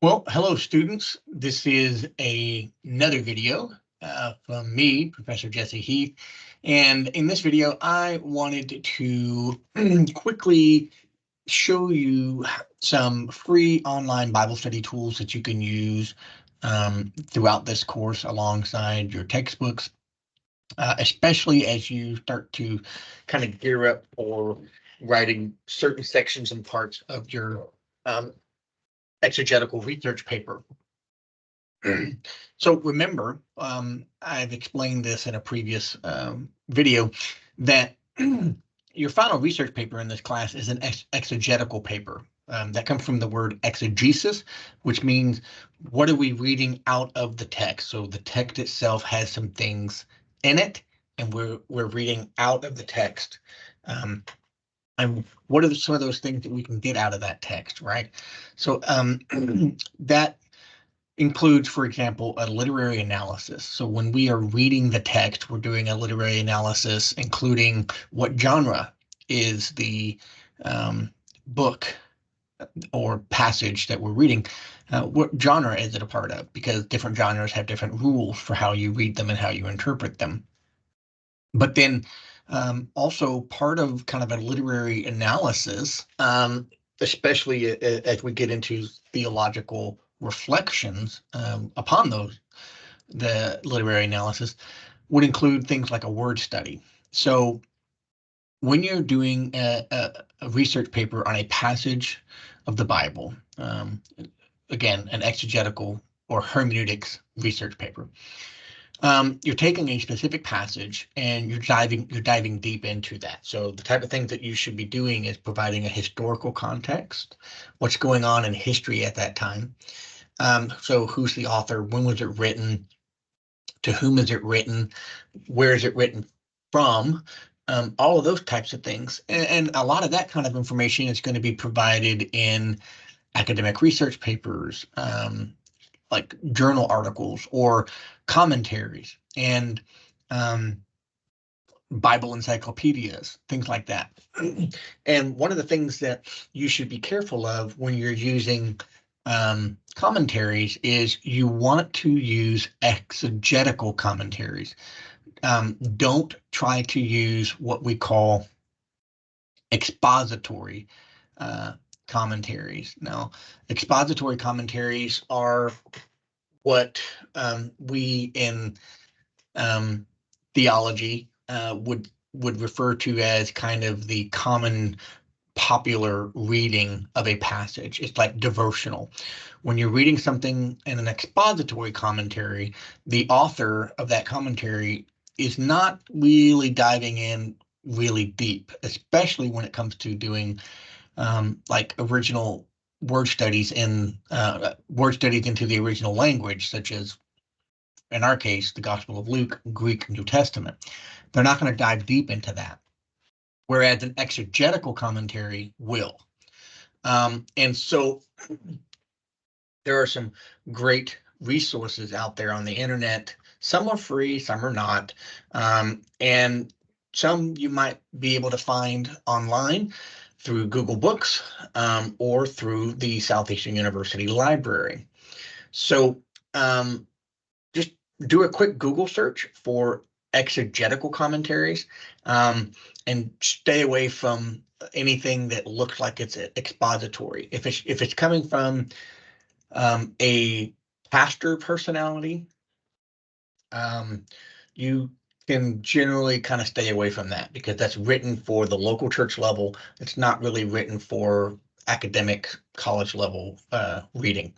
Well, hello students. This is another video from me, Professor Jesse Heath. And in this video, I wanted to quickly show you some free online Bible study tools that you can use throughout this course alongside your textbooks, especially as you start to kind of gear up for writing certain sections and parts of your exegetical research paper. So remember, I've explained this in a previous video, that your final research paper in this class is an exegetical paper. That comes from the word exegesis, which means what are we reading out of the text? So the text itself has some things in it, and we're reading out of the text. And what are some of those things that we can get out of that text, right? So that includes, for example, a literary analysis. So when we are reading the text, we're doing a literary analysis, including what genre is the book or passage that we're reading. What genre is it a part of? Because different genres have different rules for how you read them and how you interpret them. But then also part of kind of a literary analysis, especially as we get into theological reflections upon the literary analysis, would include things like a word study. So when you're doing a research paper on a passage of the Bible, again, an exegetical or hermeneutics research paper, you're taking a specific passage and you're diving deep into that. So the type of things that you should be doing is providing a historical context, what's going on in history at that time. So who's the author? When was it written? To whom is it written? Where is it written from? All of those types of things. And a lot of that kind of information is going to be provided in academic research papers, like journal articles or commentaries and Bible encyclopedias, things like that. And one of the things that you should be careful of when you're using commentaries is you want to use exegetical commentaries. Don't try to use what we call expository commentaries. Now, expository commentaries are what we in theology would refer to as kind of the common popular reading of a passage. It's like devotional. When you're reading something in an expository commentary, the author of that commentary is not really diving in really deep, especially when it comes to doing like original word studies in word studies into the original language, such as in our case, the Gospel of Luke, Greek New Testament. They're not going to dive deep into that, whereas an exegetical commentary will. And so there are some great resources out there on the internet. Some are free, some are not. And some you might be able to find online through Google Books or through the Southeastern University Library. So just do a quick Google search for exegetical commentaries and stay away from anything that looks like it's expository. If it's coming from a pastor personality, you can generally kind of stay away from that because that's written for the local church level. It's not really written for academic college level reading.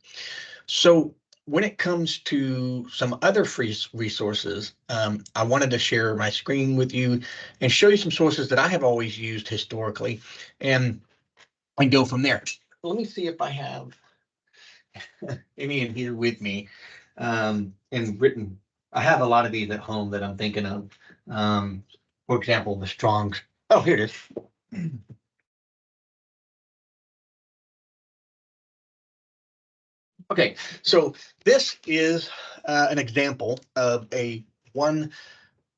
So when it comes to some other free resources, I wanted to share my screen with you and show you some sources that I have always used historically and go from there. Let me see if I have any in here with me and written. I have a lot of these at home that I'm thinking of. For example, the Strong's. Oh, here it is. Okay, so this is an example of one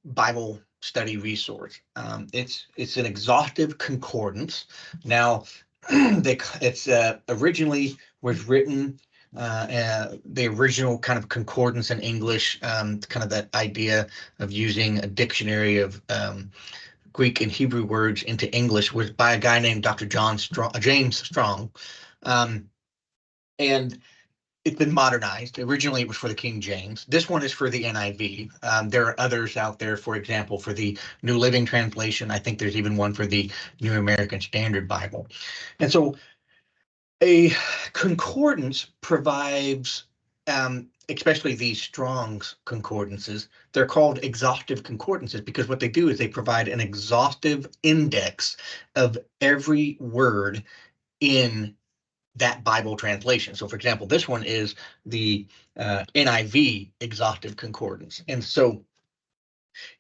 Bible study resource. It's an exhaustive concordance. Now, it's originally was written the original kind of concordance in English, kind of that idea of using a dictionary of Greek and Hebrew words into English was by a guy named Dr. James Strong. And it's been modernized. Originally, it was for the King James. This one is for the NIV. There are others out there, for example, for the New Living Translation. I think there's even one for the New American Standard Bible. And so a concordance provides, especially these Strong's concordances, they're called exhaustive concordances because what they do is they provide an exhaustive index of every word in that Bible translation. So, for example, this one is the NIV exhaustive concordance. And so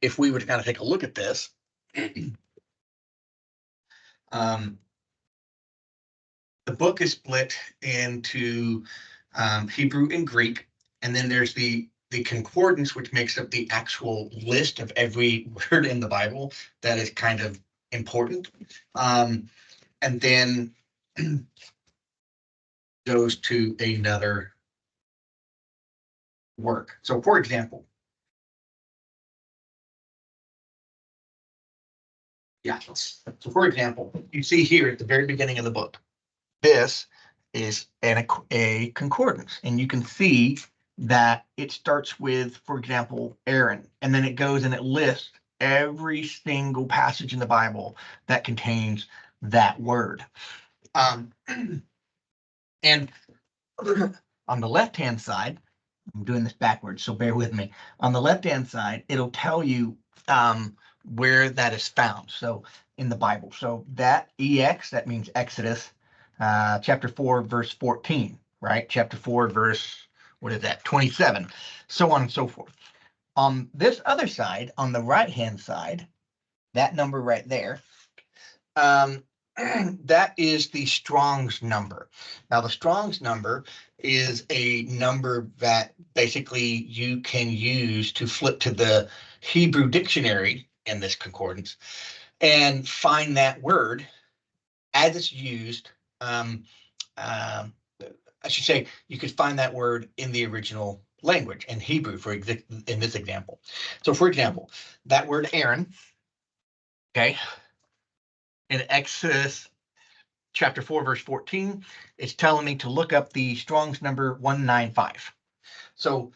if we were to kind of take a look at this, the book is split into Hebrew and Greek, and then there's the concordance, which makes up the actual list of every word in the Bible that is kind of important. And then goes to another work. So, for example, so for example, you see here at the very beginning of the book, this is a concordance, and you can see that it starts with, for example, Aaron, and then it goes and it lists every single passage in the Bible that contains that word. And on the left-hand side, I'm doing this backwards, so bear with me. On the left-hand side, it'll tell you where that is found. So in the Bible, so that EX, that means Exodus, chapter 4, verse 14, right? Chapter 4, verse, what is that? 27, so on and so forth. On this other side, on the right-hand side, that number right there, that is the Strong's number. Now, the Strong's number is a number that basically you can use to flip to the Hebrew dictionary in this concordance and find that word as it's used. I should say you could find that word in the original language in Hebrew in this example. So, for example, that word Aaron, okay, in Exodus chapter 4, verse 14, it's telling me to look up the Strong's number 195. So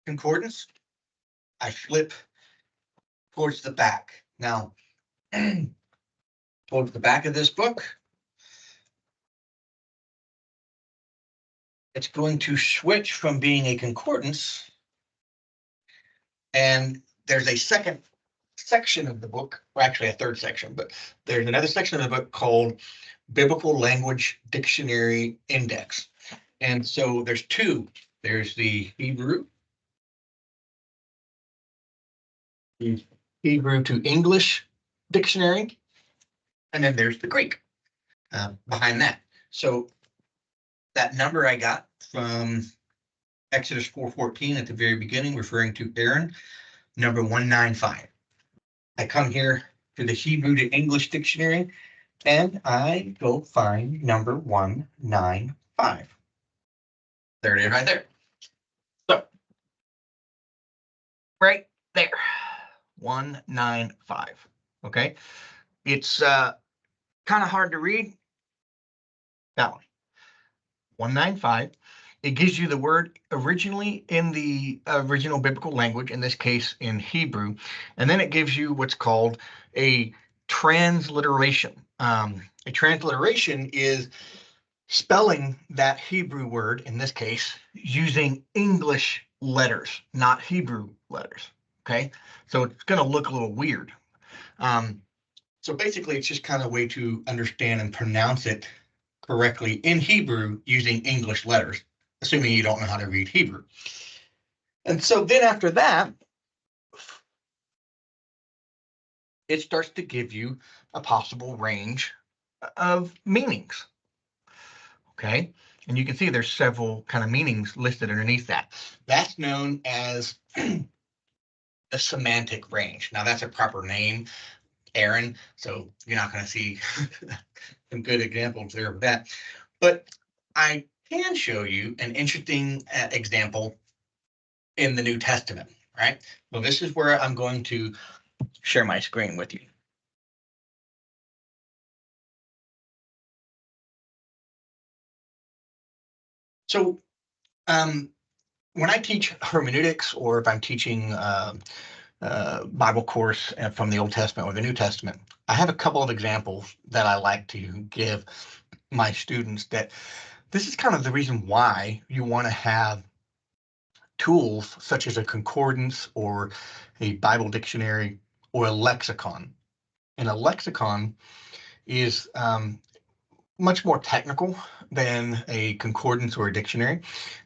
concordance, I flip towards the back. Now, towards the back of this book, it's going to switch from being a concordance, and there's a second section of the book, or actually a third section, but there's another section of the book called Biblical Language Dictionary Index. And so there's two. There's the Hebrew to English dictionary, and then there's the Greek behind that. So that number I got from Exodus 4:14 at the very beginning, referring to Aaron, number 195. I come here to the Hebrew to English dictionary, and I go find number 195. There it is right there. So, right there, 195, okay? It's kind of hard to read. That one, 195. It gives you the word originally in the original biblical language, in this case in Hebrew, and then it gives you what's called a transliteration. A transliteration is spelling that Hebrew word, in this case, using English letters, not Hebrew letters, okay? So it's going to look a little weird. So basically, it's just kind of a way to understand and pronounce it correctly in Hebrew using English letters, assuming you don't know how to read Hebrew. And so then after that, it starts to give you a possible range of meanings. Okay, and you can see there's several kind of meanings listed underneath that. That's known as a semantic range. Now that's a proper name, Aaron, so you're not going to see some good examples there of that. But I can show you an interesting example in the New Testament, right? Well, this is where I'm going to share my screen with you. So when I teach hermeneutics, or if I'm teaching Bible course from the Old Testament or the New Testament, I have a couple of examples that I like to give my students. That this is kind of the reason why you want to have tools such as a concordance or a Bible dictionary or a lexicon. And a lexicon is much more technical than a concordance or a dictionary,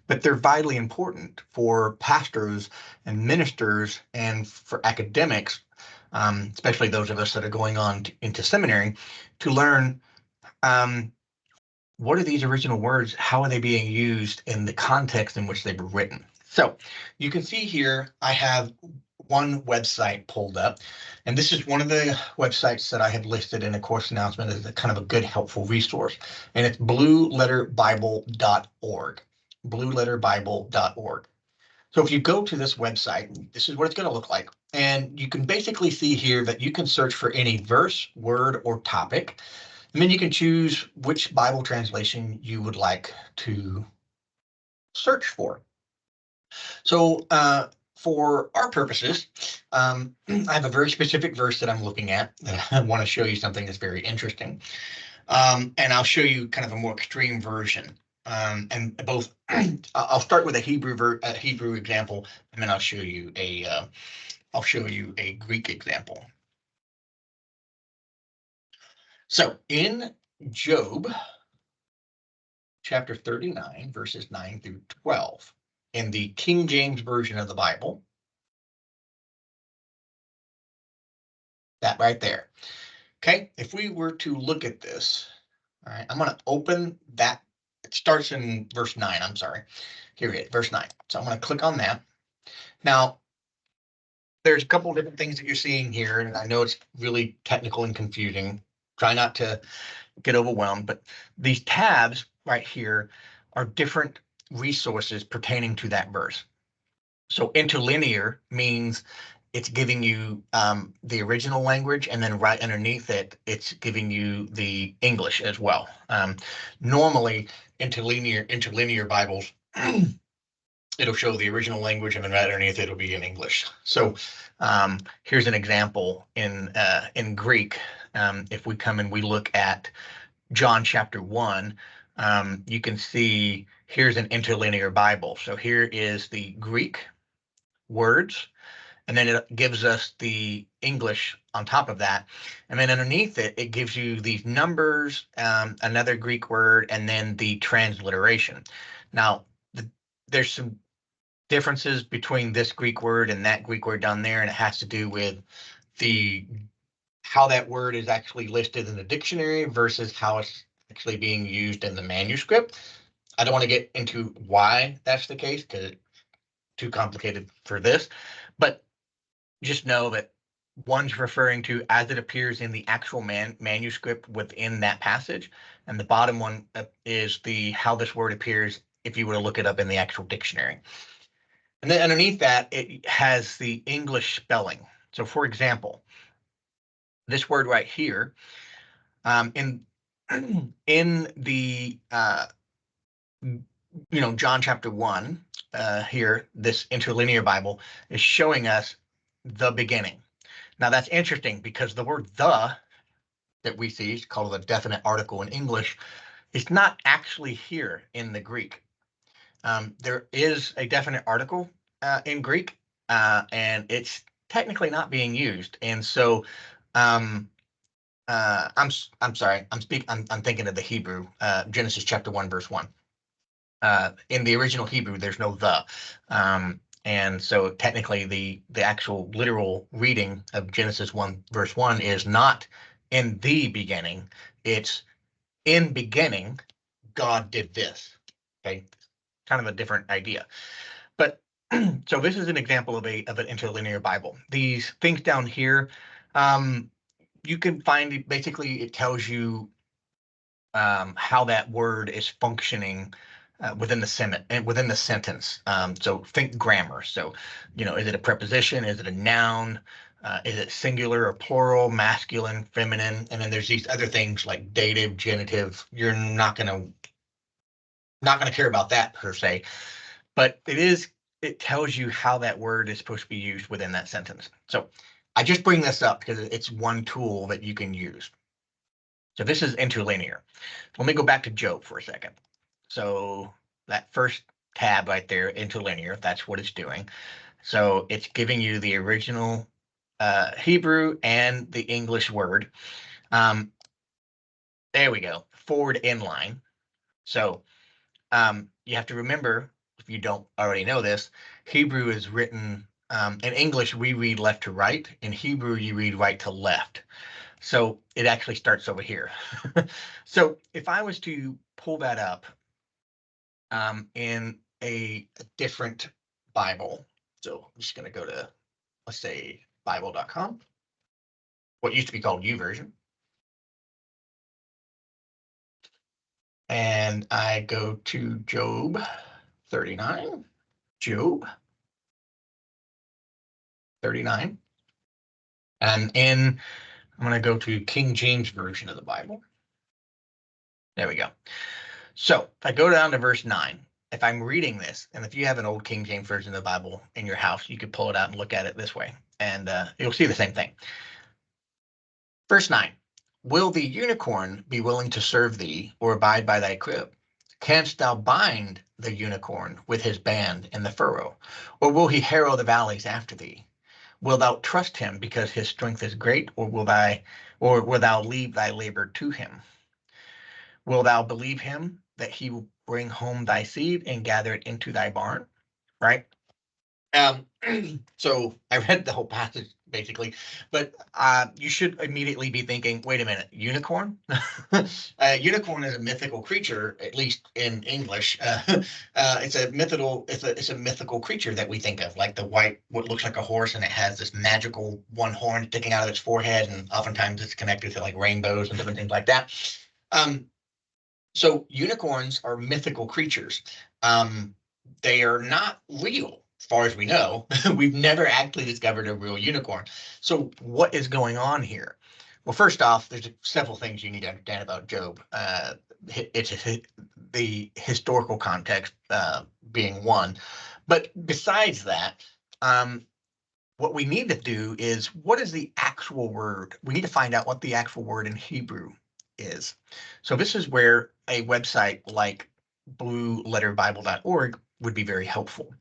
but they're vitally important for pastors and ministers and for academics, especially those of us that are going on into seminary, to learn what are these original words? How are they being used in the context in which they were written? So you can see here, I have one website pulled up, and this is one of the websites that I have listed in a course announcement as a kind of a good, helpful resource, and it's blueletterbible.org, blueletterbible.org. So if you go to this website, this is what it's going to look like. And you can basically see here that you can search for any verse, word, or topic. And then you can choose which Bible translation you would like to search for. So for our purposes, I have a very specific verse that I'm looking at. That I want to show you something that's very interesting. And I'll show you kind of a more extreme version. And both, I'll start with a Hebrew example, and then I'll show you a Greek example. So in Job, chapter 39, verses 9 through 12, in the King James Version of the Bible, that right there. Okay, if we were to look at this, all right, I'm going to open that. It starts in verse 9. I'm sorry. Here it is, verse 9. So I'm going to click on that. Now, there's a couple of different things that you're seeing here, and I know it's really technical and confusing. Try not to get overwhelmed, but these tabs right here are different resources pertaining to that verse. So interlinear means it's giving you the original language, and then right underneath it, it's giving you the English as well. Normally, interlinear Bibles, it'll show the original language, and then right underneath it'll be in English. So here's an example in Greek. If we come and we look at John chapter 1, you can see here's an interlinear Bible. So here is the Greek words, and then it gives us the English on top of that. And then underneath it, it gives you these numbers, another Greek word, and then the transliteration. Now, there's some differences between this Greek word and that Greek word down there, and it has to do with how that word is actually listed in the dictionary versus how it's actually being used in the manuscript. I don't want to get into why that's the case because it's too complicated for this, but just know that one's referring to as it appears in the actual manuscript within that passage, and the bottom one is how this word appears if you were to look it up in the actual dictionary. And then underneath that, it has the English spelling. So for example, this word right here, in the John chapter 1, here, this interlinear Bible is showing us the beginning. Now that's interesting because the word "the" that we see is called a definite article in English. It's not actually here in the Greek. There is a definite article in Greek, and it's technically not being used. And so, I'm sorry. I'm thinking of the Hebrew, Genesis chapter 1, verse 1. In the original Hebrew, there's no "the." And so technically the actual literal reading of Genesis 1 verse 1 is not in the beginning, it's in beginning God did this. Okay, kind of a different idea. But so this is an example of an interlinear Bible. These things down here, you can find, basically it tells you how that word is functioning within the sentence and within the sentence. So think grammar. So, is it a preposition? Is it a noun? Is it singular or plural, masculine, feminine? And then there's these other things like dative, genitive. You're not gonna care about that per se, but it tells you how that word is supposed to be used within that sentence. So I just bring this up because it's one tool that you can use. So this is interlinear. Let me go back to Job for a second. So that first tab right there, interlinear, that's what it's doing. So it's giving you the original Hebrew and the English word. There we go, forward inline. So you have to remember, if you don't already know this, Hebrew is written, in English, we read left to right. In Hebrew, you read right to left. So it actually starts over here. So if I was to pull that up in a different Bible, so I'm just going to go to, let's say, Bible.com, what used to be called YouVersion. And I go to Job 39, Job 39. And I'm going to go to King James Version of the Bible. There we go. So if I go down to verse 9, if I'm reading this, and if you have an old King James Version of the Bible in your house, you could pull it out and look at it this way, and you'll see the same thing. Verse 9, will the unicorn be willing to serve thee or abide by thy crib? Canst thou bind the unicorn with his band in the furrow? Or will he harrow the valleys after thee? Will thou trust him because his strength is great, or will thou leave thy labor to him? Will thou believe him that he will bring home thy seed and gather it into thy barn? Right? So I read the whole passage basically, but you should immediately be thinking, wait a minute, unicorn? Unicorn is a mythical creature, at least in English. It's a mythical creature that we think of, like the white, what looks like a horse, and it has this magical one horn sticking out of its forehead, and oftentimes it's connected to like rainbows and different things like that. So unicorns are mythical creatures. They are not real, as far as we know. We've never actually discovered a real unicorn. So what is going on here? Well, first off, there's several things you need to understand about Job. It's the historical context being one. But besides that, what we need to do is, what is the actual word? We need to find out what the actual word in Hebrew is. So this is where a website like blueletterbible.org would be very helpful.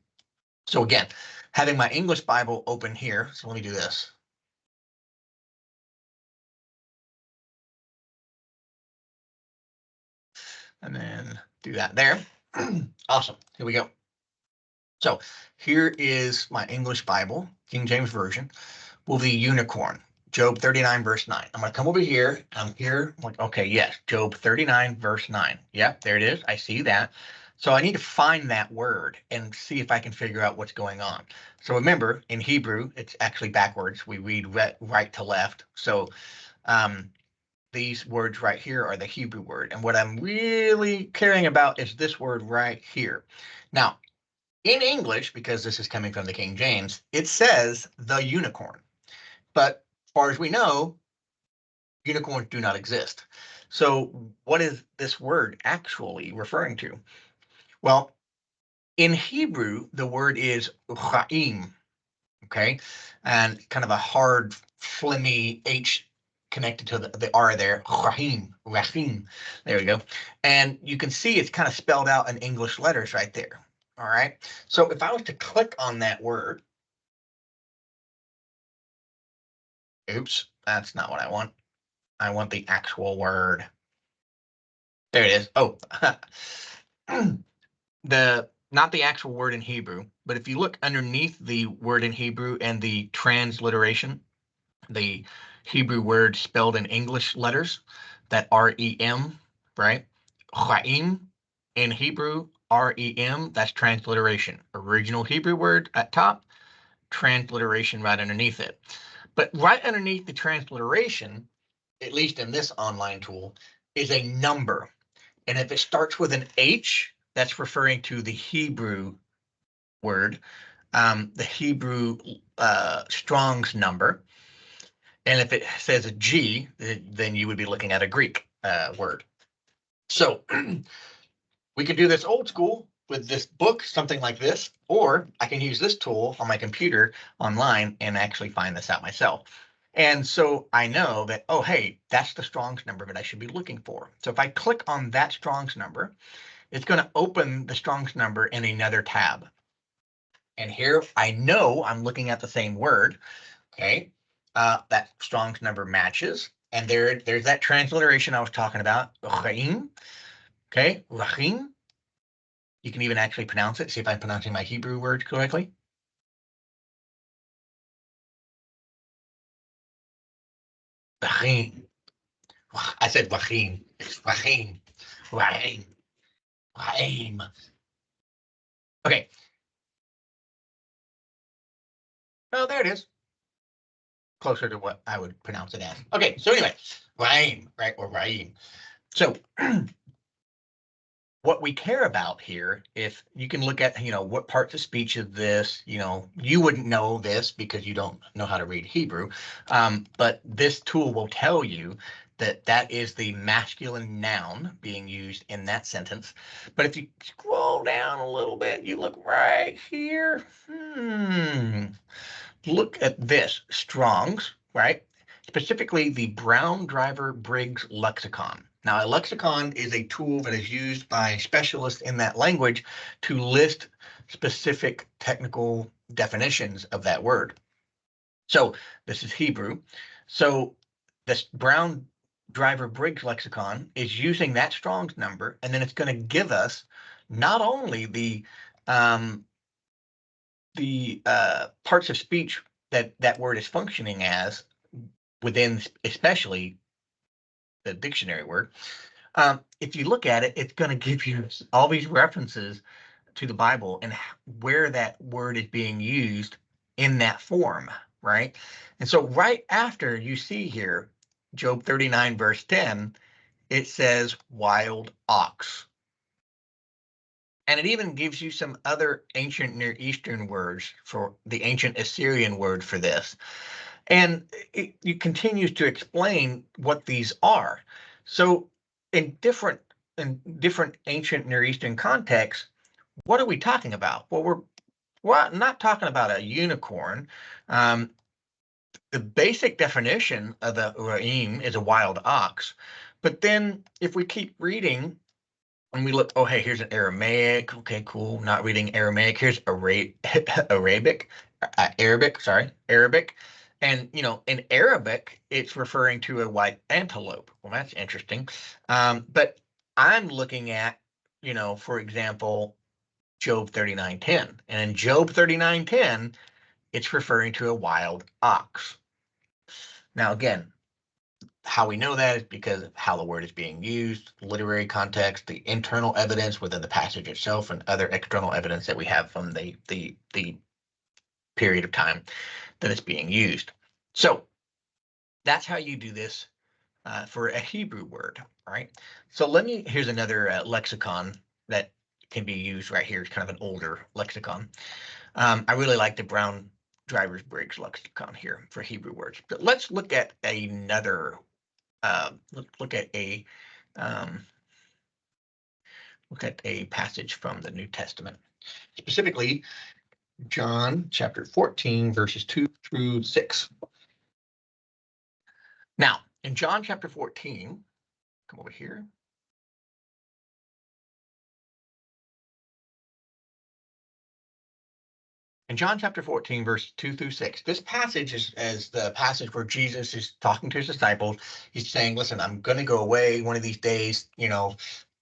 So again, having my English Bible open here, so let me do this. And then do that there. Awesome, here we go. So here is my English Bible, King James Version. Will the unicorn, Job 39, verse 9. I'm going to come over here. I'm here. I'm like, okay, yes, Job 39, verse 9. Yep, there it is. I see that. So I need to find that word and see if I can figure out what's going on. So remember, in Hebrew, it's actually backwards. We read right to left. So these words right here are the Hebrew word. And what I'm really caring about is this word right here. Now, in English, because this is coming from the King James, it says the unicorn. But as far as we know, unicorns do not exist. So what is this word actually referring to? Well, in Hebrew, the word is chaim, okay? And kind of a hard, phlegmy H connected to the R there, chaim, rahim. There we go. And you can see it's kind of spelled out in English letters right there, all right? So if I was to click on that word, oops, that's not what I want. I want the actual word. There it is. Oh, not the actual word in Hebrew, but if you look underneath the word in Hebrew and the transliteration, the Hebrew word spelled in English letters, that R-E-M, right? Chaim in Hebrew, R-E-M, that's transliteration. Original Hebrew word at top, transliteration right underneath it. But right underneath the transliteration, at least in this online tool, is a number. And if it starts with an H, that's referring to the Hebrew word, the Hebrew Strong's number. And if it says a G, then you would be looking at a Greek word. So we could do this old school with this book, something like this, or I can use this tool on my computer online and actually find this out myself. And so I know that, oh, hey, that's the Strong's number that I should be looking for. So if I click on that Strong's number, it's going to open the Strong's number in another tab. And here I know I'm looking at the same word. Okay, that Strong's number matches. And there's that transliteration I was talking about. Rahim. Okay, Rahim. You can even actually pronounce it. See if I'm pronouncing my Hebrew word correctly. Rahim. I said Rahim. It's Rahim. Rahim. Rahim. Okay. Oh, there it is. Closer to what I would pronounce it as. Okay, so anyway, Rahim, right, or Rahim. So what we care about here, if you can look at, what parts of speech is this, you wouldn't know this because you don't know how to read Hebrew, but this tool will tell you that that is the masculine noun being used in that sentence. But if you scroll down a little bit, you look right here. Look at this, Strong's, right? Specifically the Brown Driver Briggs lexicon. Now, a lexicon is a tool that is used by specialists in that language to list specific technical definitions of that word. So this is Hebrew. So this Brown Driver Briggs lexicon is using that Strong's number, and then it's going to give us not only the parts of speech that word is functioning as within, especially the dictionary word. If you look at it, it's going to give you all these references to the Bible and where that word is being used in that form, right? And so right after you see here, Job 39, verse 10, it says wild ox. And it even gives you some other ancient Near Eastern words for the ancient Assyrian word for this. And it continues to explain what these are. So in different ancient Near Eastern contexts, what are we talking about? Well, we're not talking about a unicorn. The basic definition of the Urim is a wild ox. But then if we keep reading and we look, oh, hey, here's an Aramaic. Okay, cool. Not reading Aramaic. Here's Arabic. And, in Arabic, it's referring to a white antelope. Well, that's interesting. But I'm looking at, for example, Job 39:10. And in Job 39:10, it's referring to a wild ox. Now, again, how we know that is because of how the word is being used, literary context, the internal evidence within the passage itself, and other external evidence that we have from the period of time that it's being used. So that's how you do this for a Hebrew word, right? So here's another lexicon that can be used right here. It's kind of an older lexicon. I really like the Brown Driver's Briggs lexicon here for Hebrew words. But let's look at another. Look at a passage from the New Testament, specifically John chapter 14, verses 2 through 6. Now, in John chapter 14, come over here. In John chapter 14, verse 2 through 6, this passage is the passage where Jesus is talking to his disciples. He's saying, listen, I'm going to go away one of these days,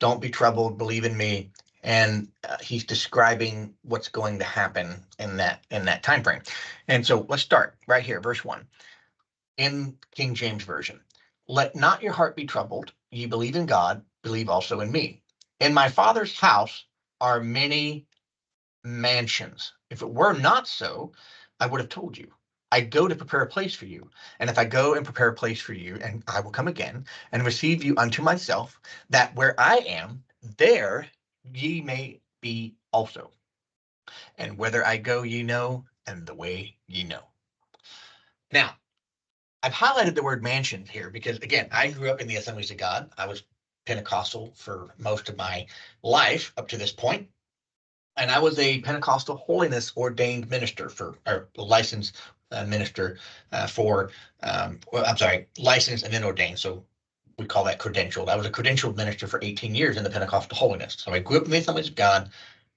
don't be troubled, believe in me. And he's describing what's going to happen in that time frame. And so let's start right here, verse 1, in King James Version. Let not your heart be troubled. Ye believe in God, believe also in me. In my Father's house are many mansions. If it were not so, I would have told you. I go to prepare a place for you. And if I go and prepare a place for you, and I will come again and receive you unto myself, that where I am, there ye may be also. And whither I go, ye know, and the way ye know. Now, I've highlighted the word mansion here because, again, I grew up in the Assemblies of God. I was Pentecostal for most of my life up to this point. And I was a Pentecostal holiness ordained minister or licensed minister well, I'm sorry, licensed and then ordained. So we call that credentialed. I was a credentialed minister for 18 years in the Pentecostal holiness. So I grew up in the Assemblies of God,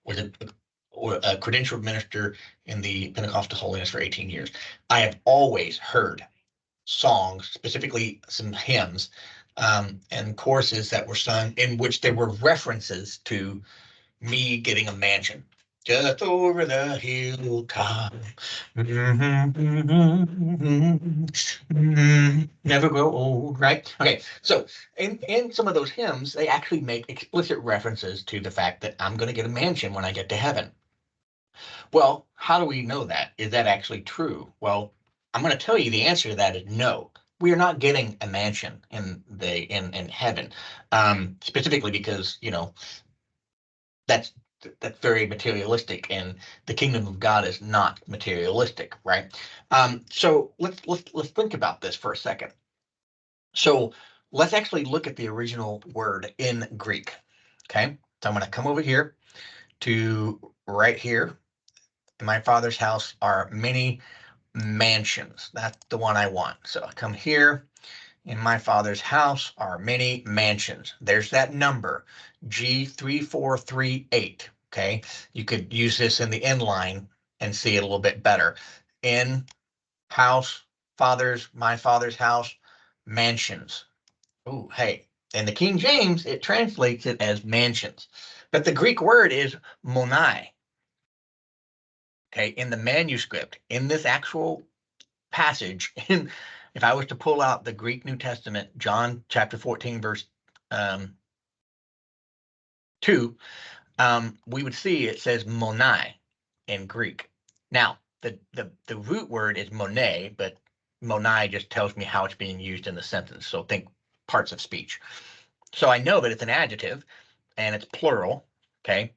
was a credentialed minister in the Pentecostal holiness for 18 years. I have always heard songs, specifically some hymns and choruses that were sung in which there were references to me getting a mansion just over the hilltop. Never grow old, right? Okay, so in some of those hymns, they actually make explicit references to the fact that I'm going to get a mansion when I get to heaven. Well, how do we know that? Is that actually true? Well, I'm going to tell you the answer to that is no. We are not getting a mansion in heaven, specifically because that's very materialistic, and the kingdom of God is not materialistic, right? So let's think about this for a second. So let's actually look at the original word in Greek. Okay, so I'm going to come over here to right here. In my Father's house are many mansions. That's the one I want. So I come here. In my Father's house are many mansions. There's that number, G3438. Okay, you could use this in the inline and see it a little bit better. In house, my Father's house, mansions. Oh, hey. In the King James, it translates it as mansions. But the Greek word is monai. Okay, in the manuscript, in this actual passage, if I was to pull out the Greek New Testament, John chapter 14, verse 2, we would see it says monai in Greek. Now, the root word is monet, but monai just tells me how it's being used in the sentence. So think parts of speech. So I know that it's an adjective and it's plural. Okay.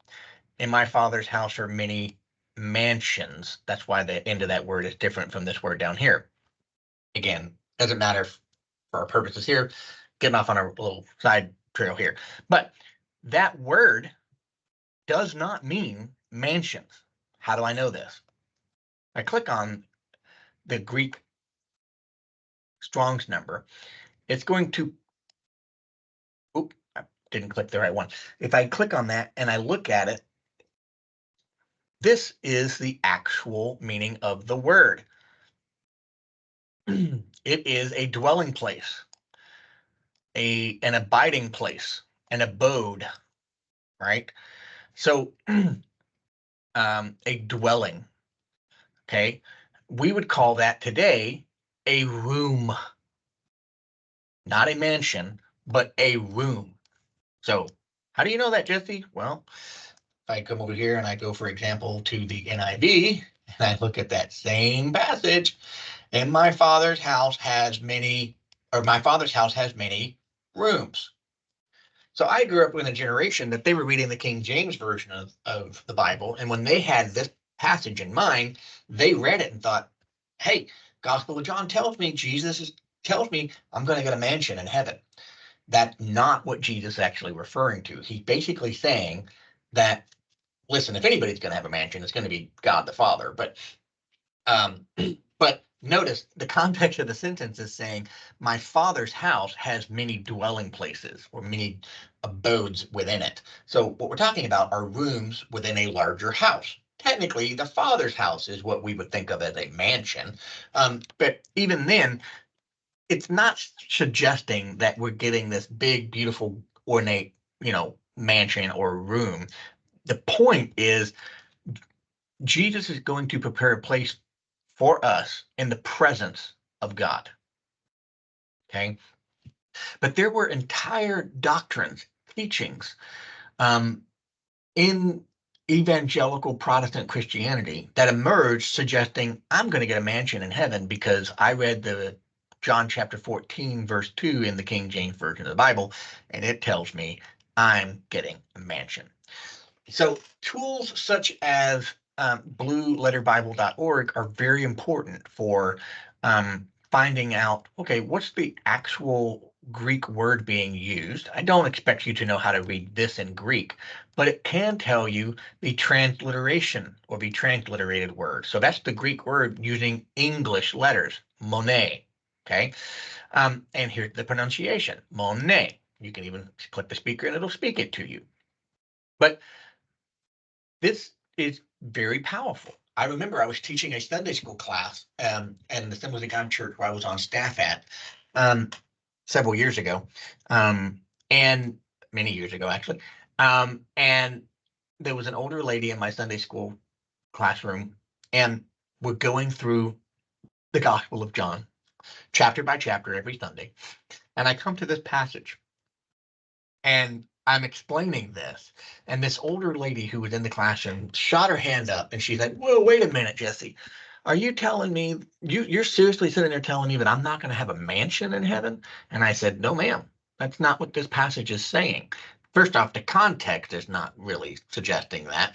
In my Father's house are many mansions. That's why the end of that word is different from this word down here. Again, doesn't matter for our purposes here. Getting off on a little side trail here. But that word does not mean mansions. How do I know this? I click on the Greek Strong's number. It's going to, oop, I didn't click the right one. If I click on that and I look at it, this is the actual meaning of the word. It is a dwelling place, an abiding place, an abode, right? So a dwelling, okay? We would call that today a room, not a mansion, but a room. So how do you know that, Jesse? Well, if I come over here and I go, for example, to the NIV, and I look at that same passage, and my Father's house has many rooms. So I grew up with a generation that they were reading the King James version of the Bible. And when they had this passage in mind, they read it and thought, hey, Gospel of John tells me tells me I'm going to get a mansion in heaven. That's not what Jesus is actually referring to. He's basically saying that, listen, if anybody's going to have a mansion, it's going to be God the Father. But notice the context of the sentence is saying, my Father's house has many dwelling places or many abodes within it. So what we're talking about are rooms within a larger house. Technically, the Father's house is what we would think of as a mansion. But even then, it's not suggesting that we're getting this big, beautiful, ornate, mansion or room. The point is, Jesus is going to prepare a place for us in the presence of God. Okay. But there were entire doctrines, teachings in evangelical Protestant Christianity that emerged suggesting I'm going to get a mansion in heaven because I read the John chapter 14, verse 2 in the King James Version of the Bible, and it tells me I'm getting a mansion. So tools such as blueletterbible.org are very important for finding out, okay, what's the actual Greek word being used? I don't expect you to know how to read this in Greek, but it can tell you the transliteration or the transliterated word. So that's the Greek word using English letters, Monet. Okay. And here's the pronunciation, Monet. You can even click the speaker and it'll speak it to you. But this is very powerful. I remember I was teaching a Sunday school class and the Assembly of God church where I was on staff at um, several years ago, and many years ago, actually. And there was an older lady in my Sunday school classroom, and we're going through the Gospel of John, chapter by chapter, every Sunday. And I come to this passage, and I'm explaining this, and this older lady who was in the classroom shot her hand up, and she's like, "Whoa, wait a minute, Jesse. Are you telling me you're seriously sitting there telling me that I'm not going to have a mansion in heaven?" And I said, "No, ma'am. That's not what this passage is saying." First off, the context is not really suggesting that.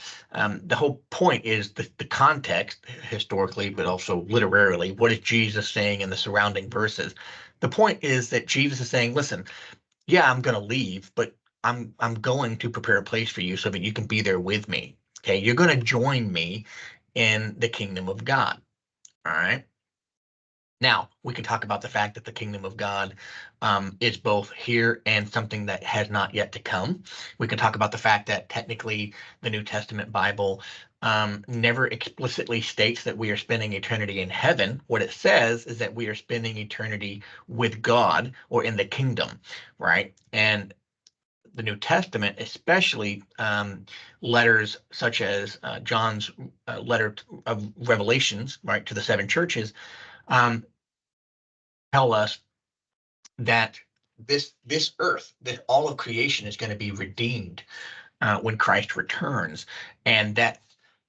The whole point is the context, historically, but also literarily. What is Jesus saying in the surrounding verses? The point is that Jesus is saying, listen, yeah, I'm going to leave, but I'm going to prepare a place for you so that you can be there with me. Okay, you're going to join me in the kingdom of God. All right. Now, we can talk about the fact that the kingdom of God is both here and something that has not yet to come. We can talk about the fact that technically the New Testament Bible never explicitly states that we are spending eternity in heaven. What it says is that we are spending eternity with God or in the kingdom, right? And the New Testament, especially letters such as John's letter of Revelations, right, to the seven churches, um, tell us that this earth, that all of creation is going to be redeemed when Christ returns, and that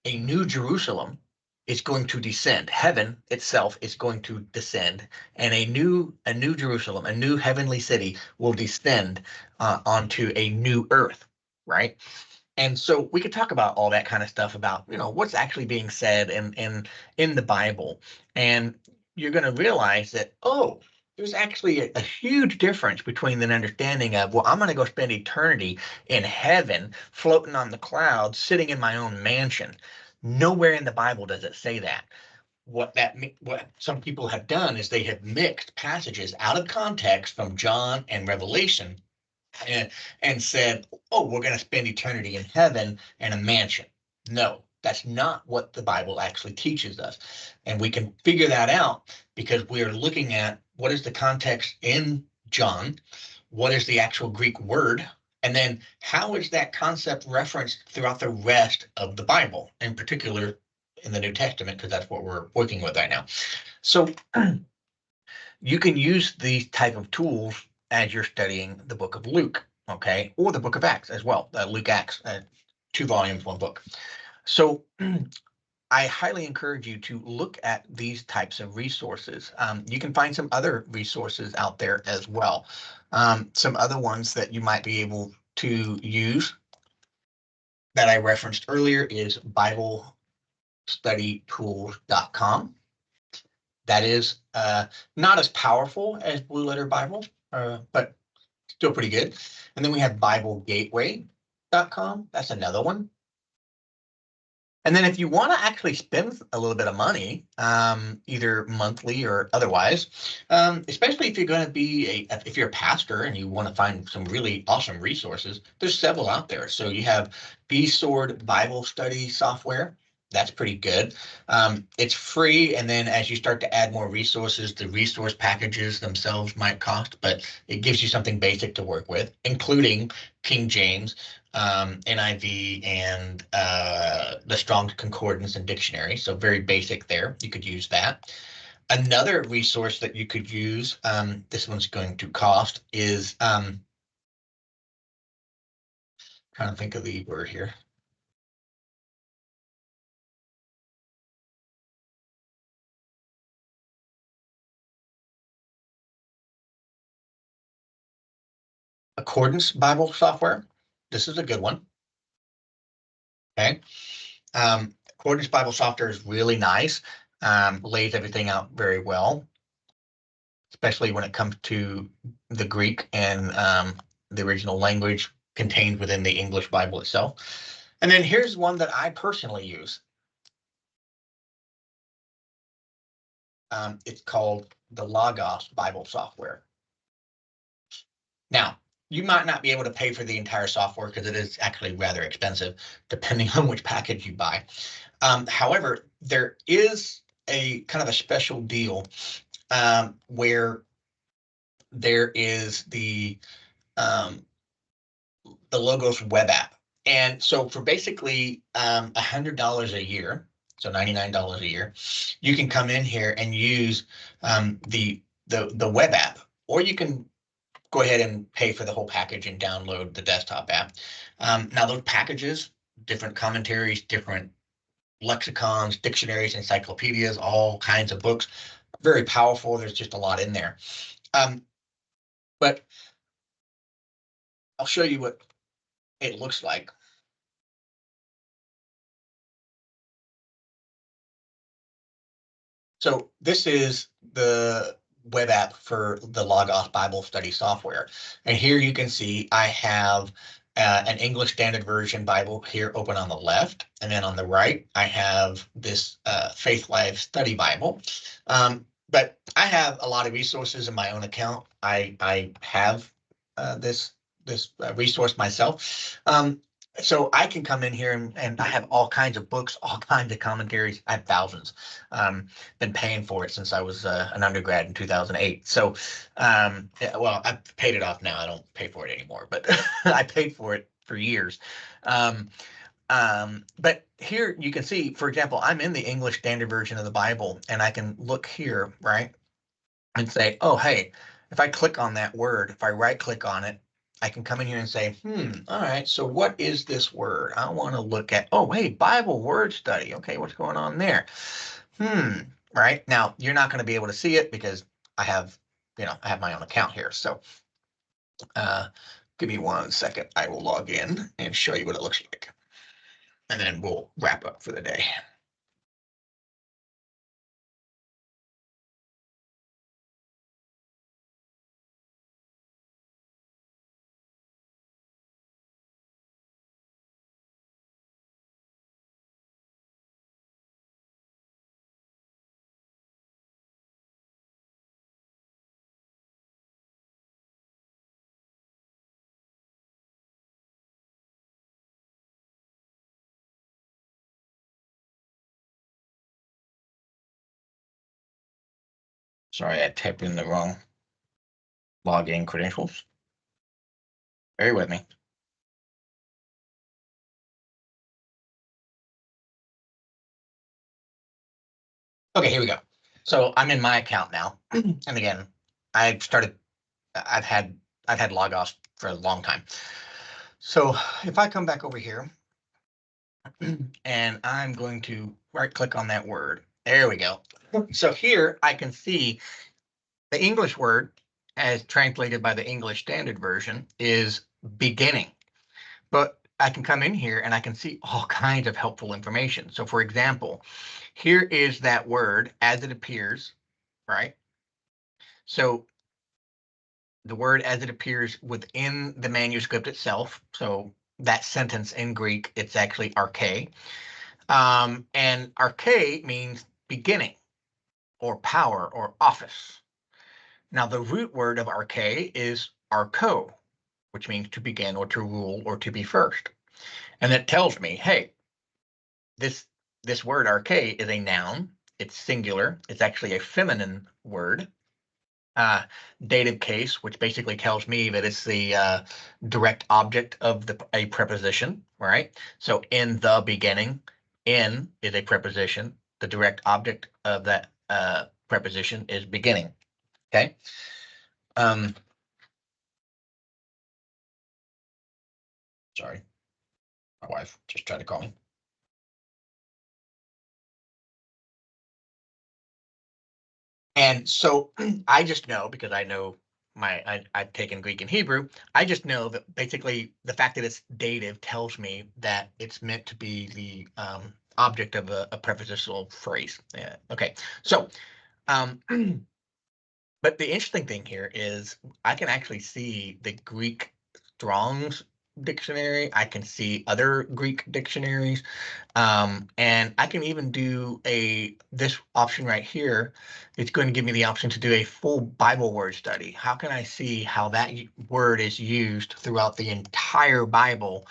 a new Jerusalem is going to descend. Heaven itself is going to descend, and a new Jerusalem, a new heavenly city, will descend onto a new earth, right? And so we could talk about all that kind of stuff about what's actually being said in the Bible, and you're going to realize that there's actually a huge difference between an understanding of, well, I'm going to go spend eternity in heaven, floating on the clouds, sitting in my own mansion. Nowhere in the Bible does it say that. What some people have done is they have mixed passages out of context from John and Revelation and said, "Oh, we're going to spend eternity in heaven and a mansion." No, that's not what the Bible actually teaches us. And we can figure that out because we are looking at what is the context in John, what is the actual Greek word, and then how is that concept referenced throughout the rest of the Bible, in particular in the New Testament, because that's what we're working with right now. So you can use these type of tools as you're studying the book of Luke, okay, or the book of Acts as well. Luke Acts, 2 volumes, one book. So I highly encourage you to look at these types of resources. You can find some other resources out there as well. Some other ones that you might be able to use that I referenced earlier is BibleStudyTools.com. That is not as powerful as Blue Letter Bible, but still pretty good. And then we have BibleGateway.com. That's another one. And then if you want to actually spend a little bit of money, either monthly or otherwise, especially if you're going to be if you're a pastor and you want to find some really awesome resources, there's several out there. So you have B-Sword Bible Study software. That's pretty good. It's free, and then as you start to add more resources, the resource packages themselves might cost, but it gives you something basic to work with, including King James, NIV, and the Strong's Concordance and Dictionary. So very basic there. You could use that. Another resource that you could use, this one's going to cost, is trying to think of the word here. Accordance Bible software. This is a good one. Okay. Accordance Bible software is really nice. Lays everything out very well, especially when it comes to the Greek and the original language contained within the English Bible itself. And then here's one that I personally use. It's called the Logos Bible software. Now, you might not be able to pay for the entire software because it is actually rather expensive, depending on which package you buy. However, there is a kind of a special deal where there is the Logos web app. And so for basically $100 a year, so $99 a year, you can come in here and use the web app, or you can go ahead and pay for the whole package and download the desktop app. Now those packages, different commentaries, different lexicons, dictionaries, encyclopedias, all kinds of books, very powerful. There's just a lot in there. But I'll show you what it looks like. So this is the web app for the Logos Bible Study software. And here you can see I have an English Standard Version Bible here open on the left. And then on the right, I have this Faith Life Study Bible. But I have a lot of resources in my own account. I have this resource myself. So I can come in here and I have all kinds of books, all kinds of commentaries. I have thousands. Been paying for it since I was an undergrad in 2008. So, yeah, well, I've paid it off now. I don't pay for it anymore, but I paid for it for years. But here you can see, for example, I'm in the English Standard Version of the Bible, and I can look here, right, and say, oh, hey, if I click on that word, if I right click on it, I can come in here and say, all right, so what is this word? I want to look at, oh, hey, Bible word study. Okay, what's going on there? Right? Now, you're not going to be able to see it because I have my own account here. So give me 1 second. I will log in and show you what it looks like. And then we'll wrap up for the day. Sorry, I typed in the wrong login credentials. Bear with me. Okay, here we go. So I'm in my account now. And again, I've had Logos for a long time. So if I come back over here and I'm going to right click on that word, there we go. So here I can see the English word as translated by the English Standard Version is beginning. But I can come in here and I can see all kinds of helpful information. So for example, here is that word as it appears, right? So the word as it appears within the manuscript itself. So that sentence in Greek, it's actually arche. And arche means beginning or power or office. Now the root word of arche is archo, which means to begin or to rule or to be first. And it tells me, hey, this word arche is a noun. It's singular. It's actually a feminine word. Dative case, which basically tells me that it's the direct object of a preposition, right? So in the beginning, in is a preposition. The direct object of that preposition is beginning. Okay. Sorry, my wife just tried to call me. And so I just know, because I know I've taken Greek and Hebrew. I just know that basically the fact that it's dative tells me that it's meant to be the object of a prepositional phrase. Yeah. Okay, so but the interesting thing here is I can actually see the Greek Strong's dictionary. I can see other Greek dictionaries. And I can even do this option right here. It's going to give me the option to do a full Bible word study. How can I see how that word is used throughout the entire Bible,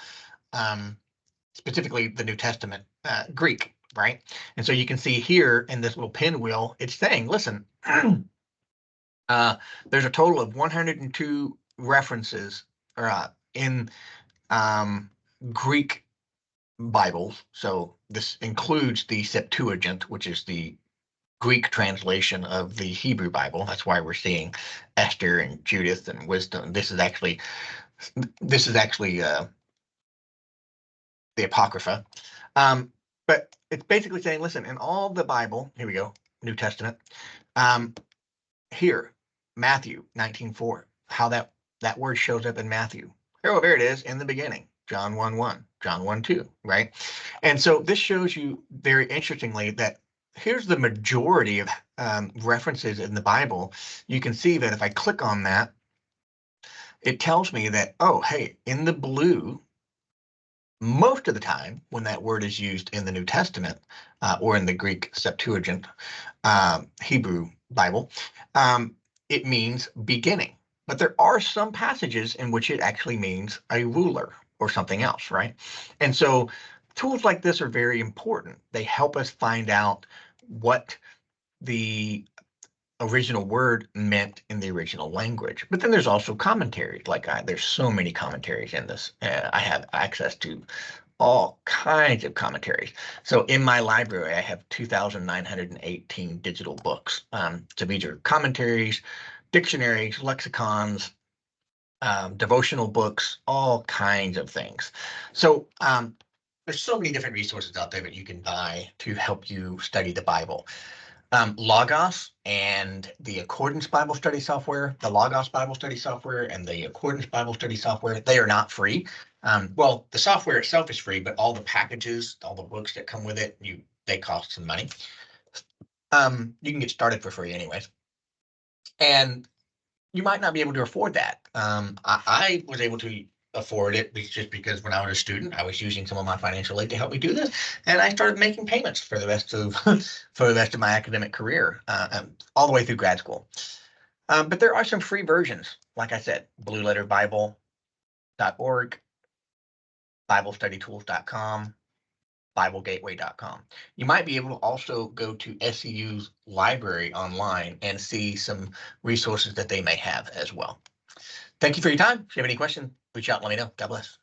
specifically the New Testament Greek, right? And so you can see here in this little pinwheel, it's saying, listen, there's a total of 102 references in Greek Bibles. So this includes the Septuagint, which is the Greek translation of the Hebrew Bible. That's why we're seeing Esther and Judith and Wisdom. This is actually the Apocrypha. But it's basically saying, listen, in all the Bible, here we go, New Testament, here, Matthew 19:4, how that word shows up in Matthew. Oh, there it is in the beginning, John 1:1, John 1:2, right? And so this shows you very interestingly that here's the majority of references in the Bible. You can see that if I click on that, it tells me that, oh, hey, in the blue, most of the time when that word is used in the New Testament or in the Greek Septuagint Hebrew Bible, it means beginning. But there are some passages in which it actually means a ruler or something else, right? And so tools like this are very important. They help us find out what the original word meant in the original language. But then there's also commentaries. There's so many commentaries in this. I have access to all kinds of commentaries. So in my library, I have 2,918 digital books. So these are commentaries, dictionaries, lexicons, devotional books, all kinds of things. So there's so many different resources out there that you can buy to help you study the Bible. Logos and the Accordance Bible Study software, the Logos Bible Study software and the Accordance Bible Study software, they are not free. Well, the software itself is free, but all the packages, all the books that come with it, they cost some money. You can get started for free anyways. And you might not be able to afford that. I was able to afford it just because when I was a student, I was using some of my financial aid to help me do this, and I started making payments for the rest of my academic career, all the way through grad school. But there are some free versions, like I said, blueletterbible.org, BibleStudyTools.com, BibleGateway.com. You might be able to also go to SEU's library online and see some resources that they may have as well. Thank you for your time. If you have any questions, reach out and let me know. God bless.